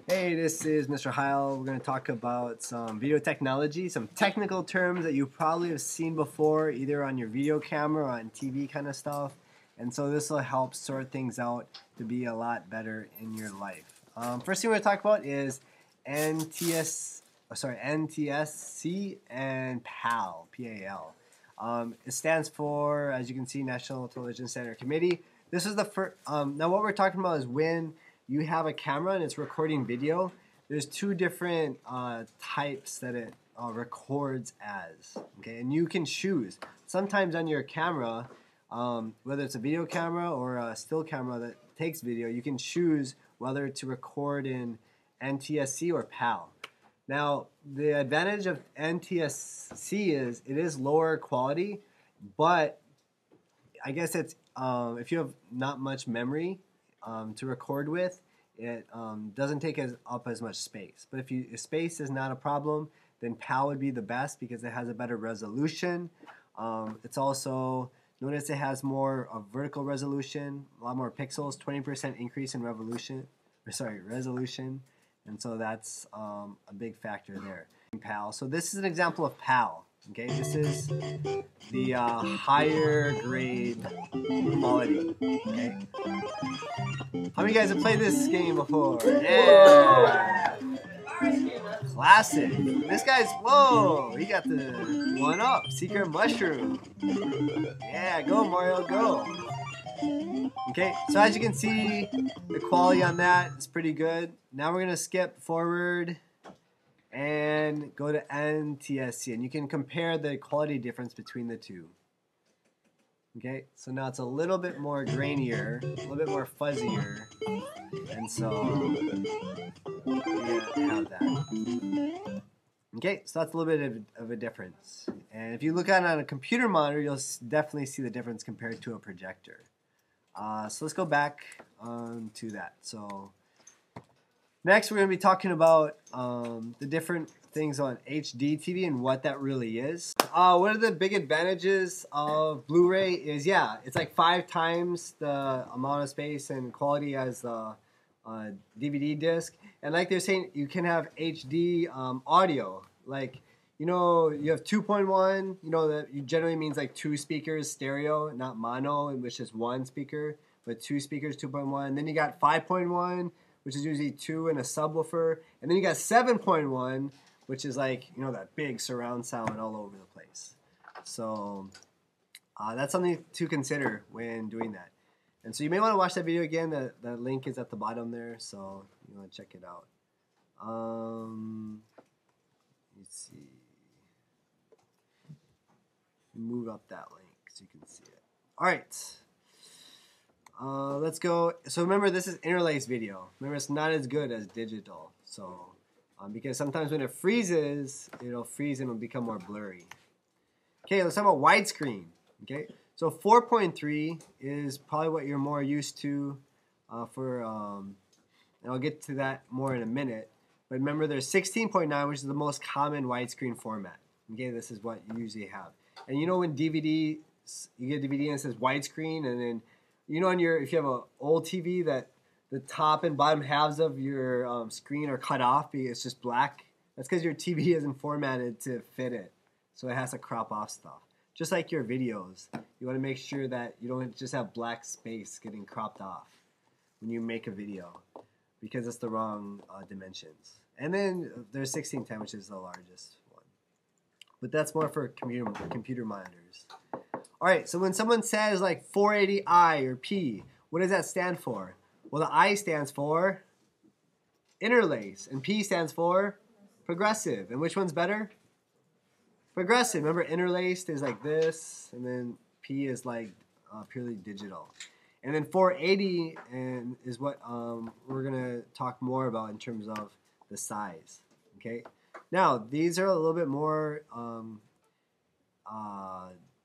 Hey, this is Mr. Heil. We're going to talk about some video technology, some technical terms that you probably have seen before, either on your video camera or on TV kind of stuff. And so this will help sort things out to be a lot better in your life. First thing we're going to talk about is NTSC and PAL, P-A-L. It stands for, as you can see, National Television Standard Committee. This is the first. Now, what we're talking about is when you have a camera and it's recording video. There's two different types that it records as. Okay, and you can choose. Sometimes on your camera, whether it's a video camera or a still camera that takes video, you can choose whether to record in NTSC or PAL. Now, the advantage of NTSC is it is lower quality, but I guess it's if you have not much memory to record with, it doesn't take up as much space. But if space is not a problem, then PAL would be the best because it has a better resolution. It's also, notice it has more vertical resolution, a lot more pixels, 20% increase in resolution. And so that's a big factor there. PAL. So this is an example of PAL. Okay, this is the higher grade quality. Okay. How many guys have played this game before? Yeah! Classic. This guy's, whoa, he got the one up. Secret mushroom. Yeah, go Mario, go. Okay, so as you can see, the quality on that is pretty good. Now we're going to skip forward and go to NTSC, and you can compare the quality difference between the two. Okay, so now it's a little bit more grainier, a little bit more fuzzier, and so we have that. Okay, so that's a little bit of a difference. And if you look at it on a computer monitor, you'll definitely see the difference compared to a projector. So let's go back to that. So next, we're going to be talking about the different things on HD TV and what that really is. One of the big advantages of Blu-ray is, yeah, it's like 5 times the amount of space and quality as the DVD disc. And like they're saying, you can have HD audio. Like, you know, you have 2.1, you know, that generally means like 2 speakers stereo, not mono, which is 1 speaker, but 2 speakers, 2.1. And then you got 5.1, which is usually 2 and a subwoofer. And then you got 7.1, which is like, you know, that big surround sound all over the place. So that's something to consider when doing that. And so you may want to watch that video again. The link is at the bottom there, so you want to check it out. Let's see. Move up that link so you can see it. All right. Let's go. So remember, this is interlaced video. Remember, it's not as good as digital. So because sometimes when it freezes, it'll freeze and it'll become more blurry. Okay, let's talk about widescreen. Okay, so 4.3 is probably what you're more used to and I'll get to that more in a minute. But remember, there's 16.9, which is the most common widescreen format. Okay, this is what you usually have. And you know when DVD, you get a DVD and it says widescreen, and then you know on your, if you have an old TV that the top and bottom halves of your screen are cut off because it's just black. That's because your TV isn't formatted to fit it. So it has to crop off stuff. Just like your videos, you want to make sure that you don't just have black space getting cropped off when you make a video because it's the wrong dimensions. And then there's 1610, which is the largest one. But that's more for computer monitors. All right, so when someone says like 480i or P, what does that stand for? Well, the I stands for interlace, and P stands for progressive. And which one's better? Progressive. Remember, interlaced is like this, and then P is like purely digital. And then 480 is what we're going to talk more about in terms of the size. Okay. Now, these are a little bit more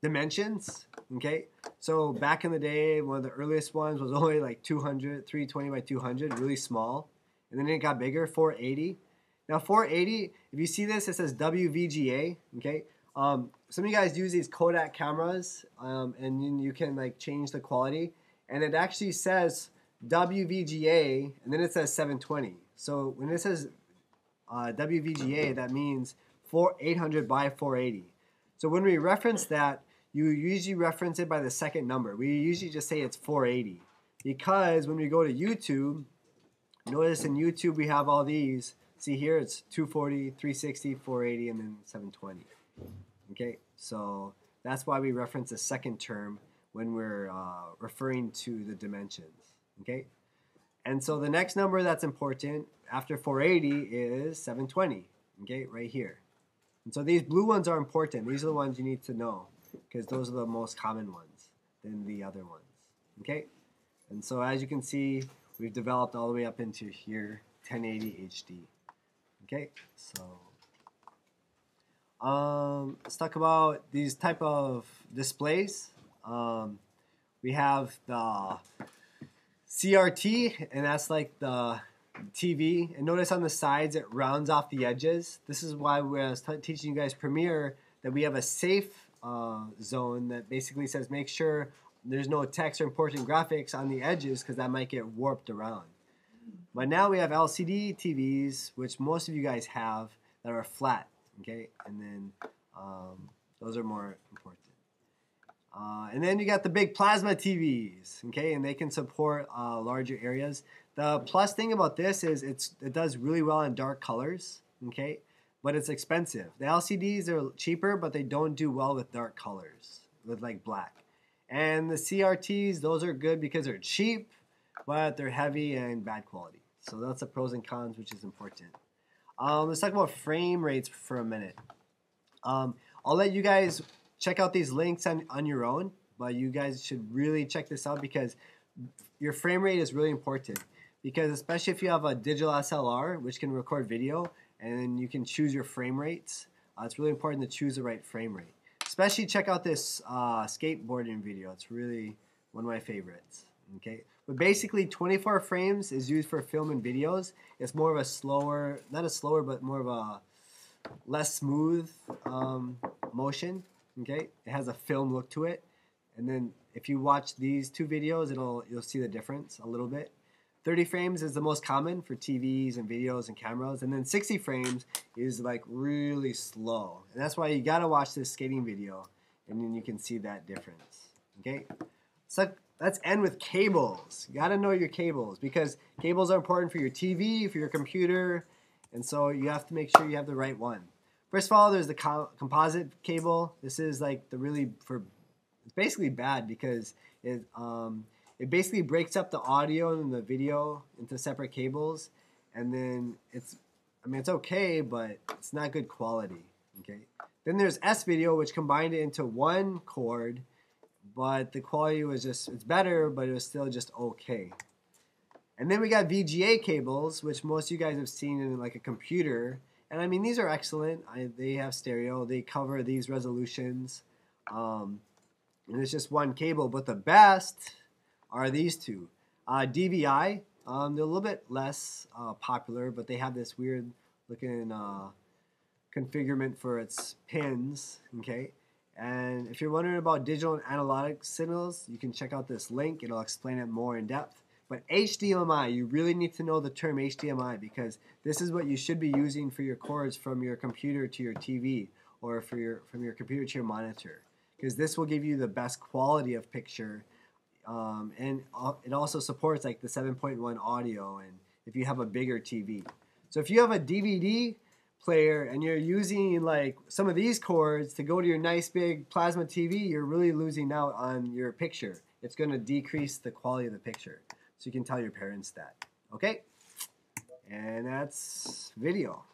dimensions. Okay, so back in the day, one of the earliest ones was only like 320 by 200, really small, and then it got bigger, 480. Now 480, if you see this, it says WVGA. Okay, some of you guys use these Kodak cameras, and you can like change the quality, and it actually says WVGA, and then it says 720. So when it says WVGA, that means 800 by 480. So when we reference that, you usually reference it by the second number. We usually just say it's 480 because when we go to YouTube, notice in YouTube we have all these. See here, it's 240, 360, 480, and then 720. Okay, so that's why we reference the second term when we're referring to the dimensions. Okay, and so the next number that's important after 480 is 720. Okay, right here. And so these blue ones are important. These are the ones you need to know because those are the most common ones than the other ones. Okay, and so as you can see, we've developed all the way up into here 1080 HD. Okay, so let's talk about these type of displays. We have the CRT, and that's like the TV. And notice on the sides it rounds off the edges. This is why when I was teaching you guys Premiere that we have a safe zone that basically says make sure there's no text or important graphics on the edges because that might get warped around. But now we have LCD TVs, which most of you guys have, that are flat, okay? And then those are more important. And then you got the big plasma TVs, okay? And they can support larger areas. The plus thing about this is it does really well in dark colors, okay? But it's expensive. The LCDs are cheaper, but they don't do well with dark colors, with like black. And the CRTs, those are good because they're cheap, but they're heavy and bad quality. So that's the pros and cons, which is important. Let's talk about frame rates for a minute. I'll let you guys check out these links on your own, but you guys should really check this out because your frame rate is really important. Because especially if you have a digital SLR, which can record video, and then you can choose your frame rates, it's really important to choose the right frame rate. Especially check out this skateboarding video. It's really one of my favorites. Okay, but basically 24 frames is used for film and videos. It's more of a slower, not a slower, but more of a less smooth motion. Okay, it has a film look to it. And then if you watch these two videos, you'll see the difference a little bit. 30 frames is the most common for TVs and videos and cameras, and then 60 frames is like really slow. And that's why you gotta watch this skating video, and then you can see that difference. Okay, so let's end with cables. You gotta know your cables because cables are important for your TV, for your computer, and so you have to make sure you have the right one. First of all, there's the composite cable. This is like it's basically bad because it basically breaks up the audio and the video into separate cables, and then it's okay, but it's not good quality. Okay. Then there's S-Video, which combined it into one cord, but the quality was it's better, but it was still just okay. And then we got VGA cables, which most of you guys have seen in like a computer, and I mean these are excellent. They have stereo. They cover these resolutions, and it's just one cable. But the best are these two. DVI, they're a little bit less popular, but they have this weird looking configurement for its pins, okay? And if you're wondering about digital and analog signals, you can check out this link. It'll explain it more in depth. But HDMI, you really need to know the term HDMI because this is what you should be using for your cords from your computer to your TV or from your computer to your monitor because this will give you the best quality of picture. And it also supports like the 7.1 audio and if you have a bigger TV. So if you have a DVD player and you're using like some of these cords to go to your nice big plasma TV, you're really losing out on your picture. It's going to decrease the quality of the picture. So you can tell your parents that. Okay? And that's video.